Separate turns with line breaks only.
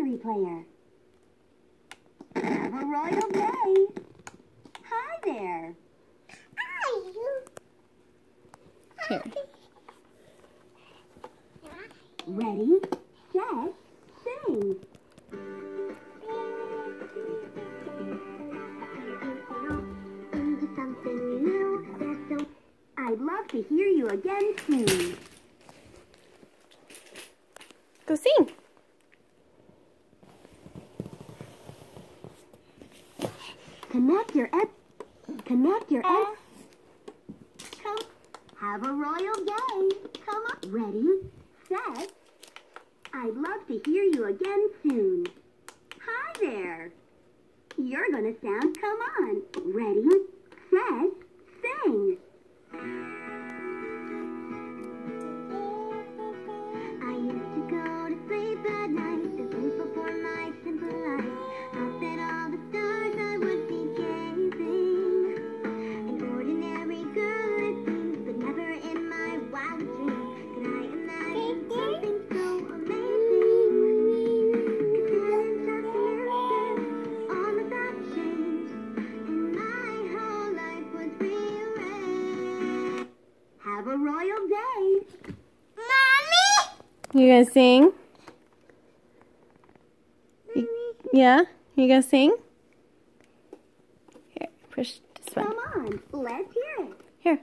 memory player. Have a royal day. Hi there.
Here.
Ready, set, sing. Into something new. I'd love to hear you again soon.
Go sing.
Connect your Come. Have a royal day. Come on. Ready, set. I'd love to hear you again soon. Hi there. You're gonna sound come on. Ready, set, sing. I used to go to sleep at night, to think before my simple life. Thought that all the stars I would be gazing. An ordinary girl it seems, but never in my wildest dreams could I imagine something so amazing. 'Cause then something all my thoughts changed, and my whole life was rearranged. Have a royal day.
You gonna sing? Yeah? You gonna sing? Here, push this one.
Come on, let's hear it.
Here.